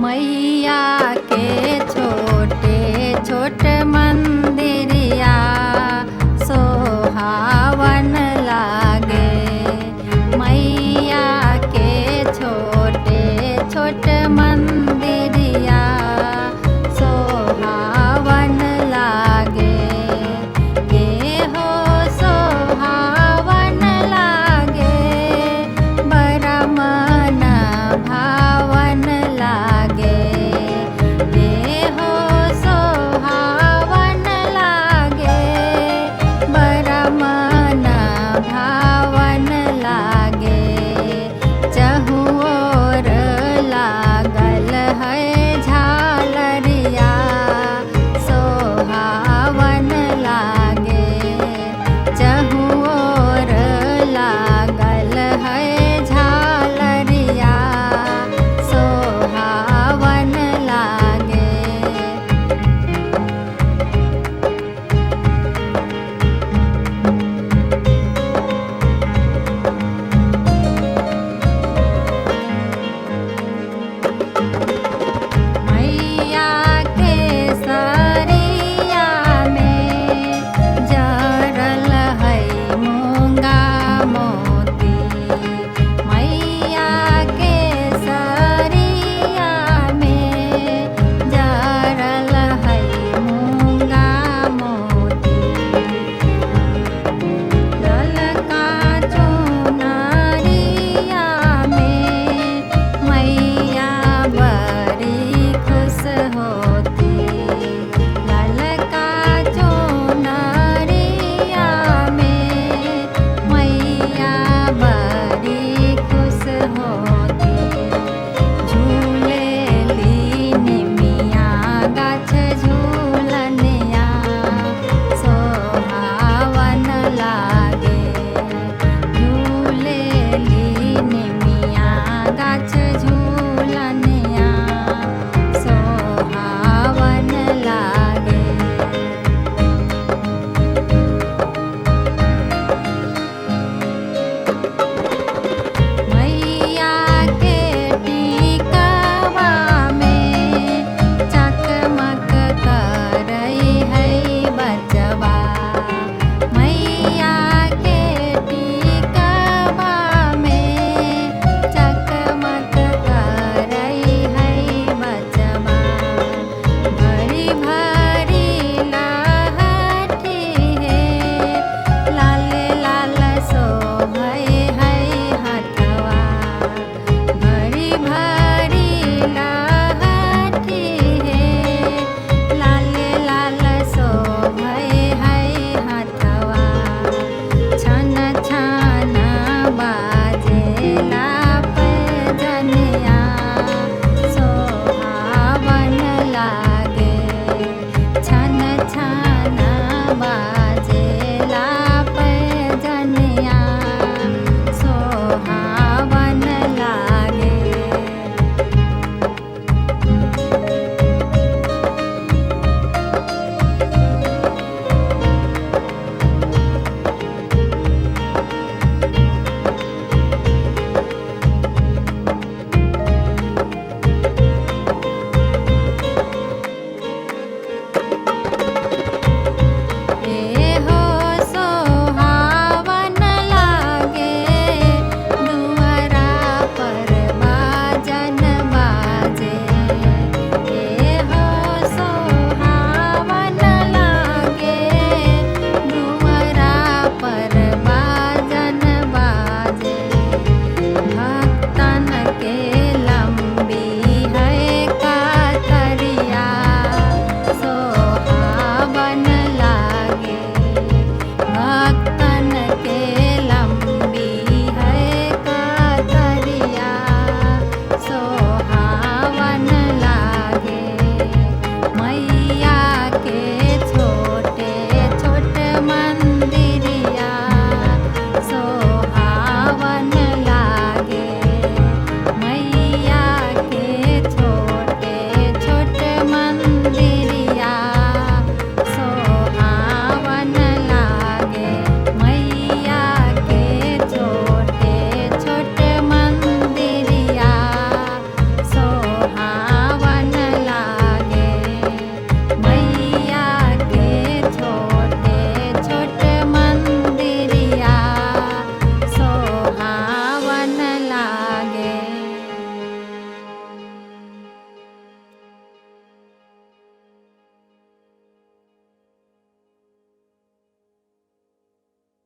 मैया के छोटे छोटे मंदिरिया सोहावन लागे। मैया के छोटे छोटे मंदिरिया सोहावन लागे। ये हो सोहावन लागे, बड़ा मन भावन लागे। ये हो सोहावन लागे, बड़ा मन भावन लागे। चहुँ ओर लागल है झालरिया सोहावन लागे। चहुँ ओर लागल है झालरिया सोहावन लागे। मैया के सरिया में जरल है मूंगा मोती। मैया के सरिया में जरल है मूंगा मोती। ललका चुनरिया में मैया बड़ी खुश होती। ललका चुनरिया में मैया बड़ी खुश होती। झूलेली निमिया गाछ झूलनिया सोहावन लागे। झूलेली निमिया गाछ झूलनिया सोहावन लागे। मैया के टीकावा में चकमक करई है बचवा। मैया के टीकावा में चकमक करई है बचवा। भरी भरी लाहठी है, लाल लाल शोभै है हथवा। भरी भरी लाहठी है, लाल लाल शोभै है हथवा। छन छन बाजेला पैजनिया सोहावन लागे। छन छन बाजेला पैजनिया सोहावन लागे। ये हो सोहावन लागे, दुआरा पर बाजन बाजे। ये हो सोहावन लागे, दुआरा पर बाजन बाजे। भक्तन के लंबी है कातरिया सोहावन लागे। भक्तन के लंबी है कातरिया सोहावन लागे। मैया के छोटे छोटे मंदिरिया सोहावन